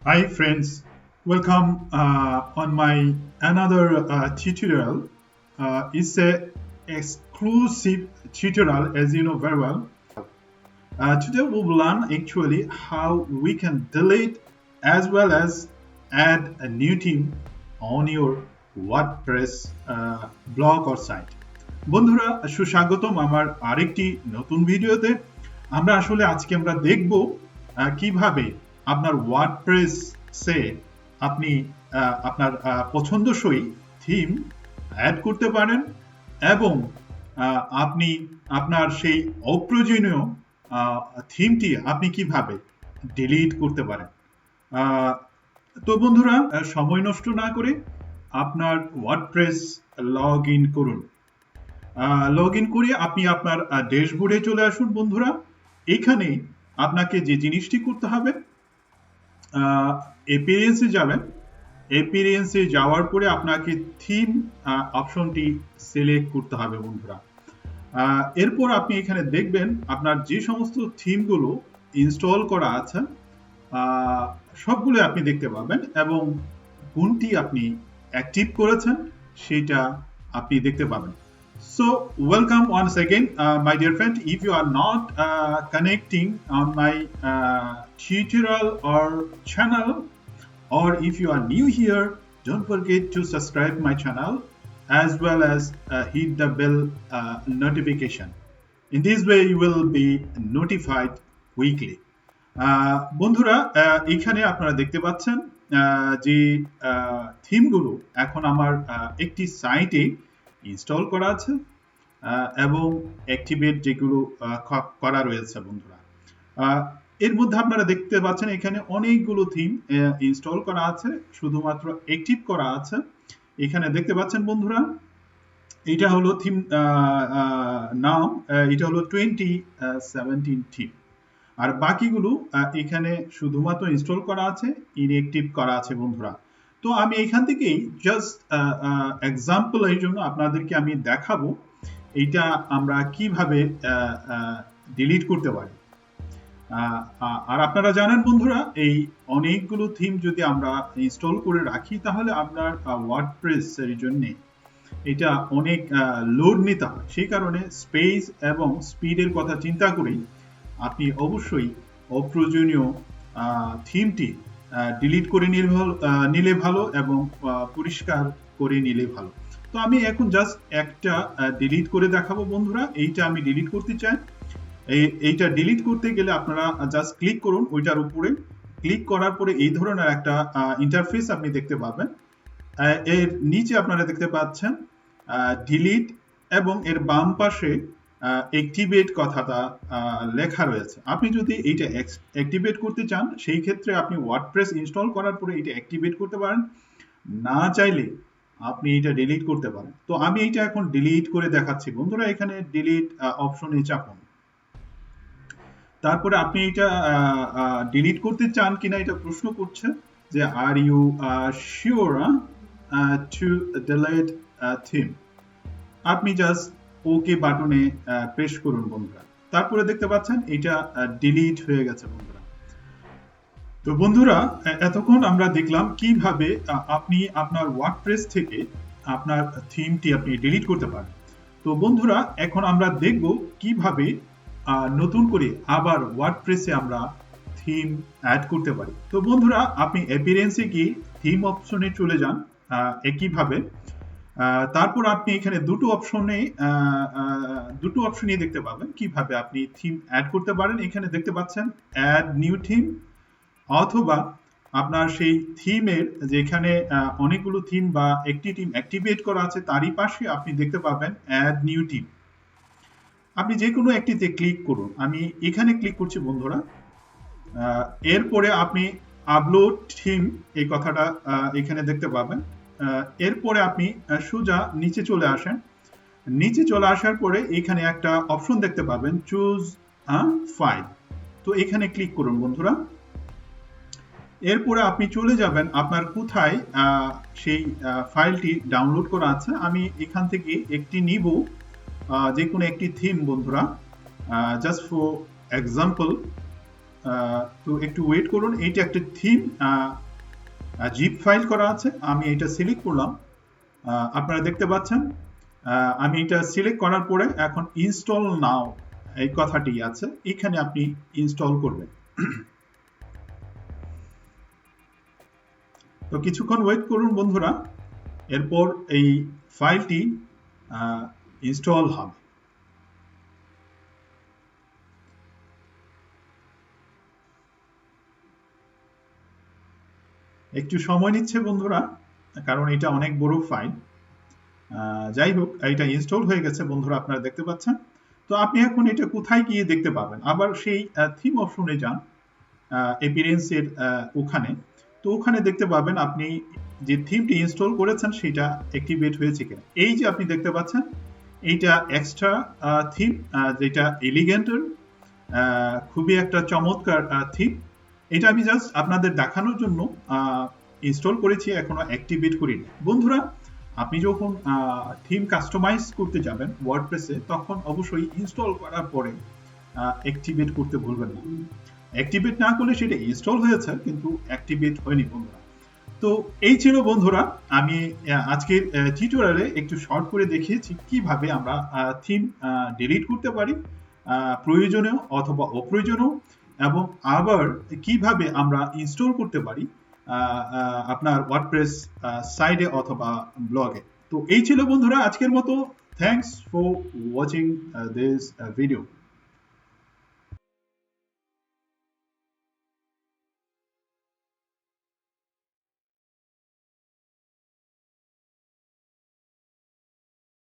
Hi friends, welcome on my another tutorial. It's a exclusive tutorial, as you know very well. Today we will learn actually how we can delete as well as add a new theme on your WordPress blog or site. বন্ধুরা সুস্বাগতম আমার আরেকটি নতুন ভিডিওতে। আজকে আমরা দেখব কিভাবে আপনার ওয়ার্ডপ্রেসে আপনি আপনার পছন্দসই থিম অ্যাড করতে পারেন এবং আপনি আপনার সেই অপ্রয়োজনীয় থিমটি আপনি কিভাবে ডিলিট করতে পারেন। তো বন্ধুরা সময় নষ্ট না করে আপনার ওয়ার্ডপ্রেস লগ ইন করুন। লগ ইন করে আপনি আপনার ড্যাশবোর্ডে চলে আসুন বন্ধুরা। এখানে আপনাকে যে জিনিসটি করতে হবে, অ্যাপিয়ারেন্সে যাবেন। অ্যাপিয়ারেন্সে যাওয়ার পরে আপনাকে থিম অপশনটি সিলেক্ট করতে হবে বন্ধুরা। এরপর আপনি এখানে দেখবেন আপনার যে সমস্ত থিমগুলো ইনস্টল করা আছে সবগুলো আপনি দেখতে পাবেন এবং কোনটি আপনি অ্যাক্টিভ করেছেন সেটা আপনি দেখতে পাবেন। So welcome once again, my dear friend. If you are not connecting on my tutorial or channel, or if you are new here, don't forget to subscribe my channel as well as hit the bell notification. In this way, you will be notified weekly. বন্ধুরা এখানে আপনারা দেখতে পাচ্ছেন যে থিমগুলো এখন আমার একটি সাইটে ইনস্টল করা আছে এবং অ্যাক্টিভেট যেগুলো করা রয়েছে বন্ধুরা। এর মধ্যে আপনারা দেখতে পাচ্ছেন এখানে অনেকগুলো থিম ইনস্টল করা আছে, শুধুমাত্র অ্যাক্টিভ করা আছে। এখানে দেখতে পাচ্ছেন বন্ধুরা, এটা হলো থিম নাম, এটা হলো 2017 থিম, আর বাকিগুলো এখানে শুধুমাত্র ইনস্টল করা আছে, ইনঅ্যাক্টিভ করা আছে বন্ধুরা। তো আমি এখান থেকেই জাস্ট এক্সাম্পল এর জন্য আপনাদেরকে আমি দেখাবো এইটা আমরা কিভাবে ডিলিট করতে পারি। আর আপনারা জানেন বন্ধুরা, এই অনেকগুলো থিম যদি আমরা ইনস্টল করে রাখি তাহলে আপনার ওয়ার্ডপ্রেস এর জন্য এটা অনেক লোড নিতে হয়। সেই কারণে স্পেস এবং স্পিডের কথা চিন্তা করেই আপনি অবশ্যই অপ্রয়োজনীয় থিমটি ডিলিট করে নিলে ভালো এবং পরিষ্কার করে নিলে ভালো। তো আমি এখন জাস্ট একটা ডিলিট করে দেখাবো বন্ধুরা। এইটা আমি ডিলিট করতে চাই। এইটা ডিলিট করতে গেলে আপনারা জাস্ট ক্লিক করুন ওইটার উপরে। ক্লিক করার পরে এই ধরনের একটা ইন্টারফেস আপনি দেখতে পাবেন। এর নিচে আপনারা দেখতে পাচ্ছেন ডিলিট এবং এর বাম পাশে অ্যাক্টিভেট কথাটা লেখা রয়েছে। আপনি যদি এইটা অ্যাক্টিভেট করতে চান সেই ক্ষেত্রে আপনি ওয়ার্ডপ্রেস ইনস্টল করার পরে এটা অ্যাক্টিভেট করতে পারেন, না চাইলে আপনি এটা ডিলিট করতে পারেন। তো আমি এইটা এখন ডিলিট করে দেখাচ্ছি বন্ধুরা। এখানে ডিলিট অপশনে চাপুন। তারপরে আপনি এটা ডিলিট করতে চান কিনা এটা প্রশ্ন করছে যে are you sure to delete theme. আপনি জাস্ট ওকে বাটনে প্রেস করুন বন্ধুরা। তারপরে দেখতে পাচ্ছেন এটা ডিলিট হয়ে গেছে বন্ধুরা। তো বন্ধুরা এতক্ষণ আমরা দেখলাম কিভাবে আপনি আপনার ওয়ার্ডপ্রেস থেকে আপনার থিমটি আপনি ডিলিট করতে পারেন। তো বন্ধুরা এখন আমরা দেখব কিভাবে নতুন করে আবার ওয়ার্ডপ্রেসে আমরা থিম অ্যাড করতে পারি। তো বন্ধুরা আপনি অ্যাপিয়ারেন্সে গিয়ে থিম অপশনে চলে যান একইভাবে। তারপর আপনি এখানে দুটো অপশনে দেখতে পাবেন কিভাবে আপনি থিম অ্যাড করতে পারেন। এখানে দেখতে পাচ্ছেন অ্যাড নিউ থিম, অথবা আপনার সেই থিমের যেখানে অনেকগুলো থিম বা একটি থিম অ্যাক্টিভেট করা আছে তারই পাশে আপনি দেখতে পাবেন অ্যাড নিউ থিম। আপনি যে কোনো একটিতে ক্লিক করুন। আমি এখানে ক্লিক করছি বন্ধুরা। এরপরে আপনি আপলোড থিম এই কথাটা এখানে দেখতে পাবেন। এরপরে আপনি সোজা নিচে চলে আসেন। নিচে চলে আসার পরে এখানে একটা অপশন দেখতে পাবেন চুজ ফাইল। তো এখানে ক্লিক করুন বন্ধুরা। এরপরে আপনি চলে যাবেন আপনার কোথায় সেই ফাইলটি ডাউনলোড করা আছে। আমি এখান থেকে একটি নিব, যে কোনো একটি থিম বন্ধুরা, জাস্ট ফর এক্সাম্পল তো একটু ওয়েট করুন। এইটা একটা থিম জিপ ফাইল করা আছে, আমি এটা সিলেক্ট করলাম। আপনারা দেখতে পাচ্ছেন আমি এটা সিলেক্ট করার পরে এখন ইনস্টল নাও এই কথাটি আছে, এখানে আপনি ইনস্টল করবেন। তো কিছুক্ষণ ওয়েট করুন বন্ধুরা, এরপর এই ফাইলটি ইনস্টল হবে। একটু সময় নিচ্ছে বন্ধুরা, কারণ এটা অনেক বড় ফাইল। যাই হোক, এটা ইনস্টল হয়ে গেছে বন্ধুরা, আপনারা দেখতে পাচ্ছেন। তো আপনি এখন এটা কোথায় গিয়ে দেখতে পাবেন? আবার সেই থিম অপশনে যান, অ্যাপিয়ারেন্সের ওখানে। তো ওখানে দেখতে পাবেন আপনি যে থিমটি ইনস্টল করেছেন সেটা অ্যাক্টিভেট হয়েছে কিনা। এই যে আপনি দেখতে পাচ্ছেন এইটা এক্সট্রা থিম, যেটা এলিগেন্টের খুবই একটা চমৎকার থিম। এটা আমি জাস্ট আপনাদের দেখানোর জন্য ইনস্টল করেছি, এখনো অ্যাক্টিভেট করিনি। বন্ধুরা, আপনি যখন থিম কাস্টমাইজ করতে যাবেন ওয়ার্ডপ্রেসে, তখন অবশ্যই ইনস্টল করার পরে অ্যাক্টিভেট করতে ভুলবেন না। অ্যাক্টিভেট না করলে সেটা ইনস্টল হয়েছে কিন্তু অ্যাক্টিভেট হয়নি বন্ধুরা। তো এই ছিল বন্ধুরা, আমি আজকের টিউটোরিয়ালে একটু শর্ট করে দেখিয়েছি কিভাবে আমরা থিম ডিলিট করতে পারি, প্রয়োজনীয় অথবা অপ্রয়োজনীয়, এবং আবার কিভাবে আমরা ইনস্টল করতে পারি আপনার ওয়ার্ডপ্রেস সাইটে অথবা ব্লগে। তো এই ছিল বন্ধুরা আজকের মতো। Thanks for watching this video.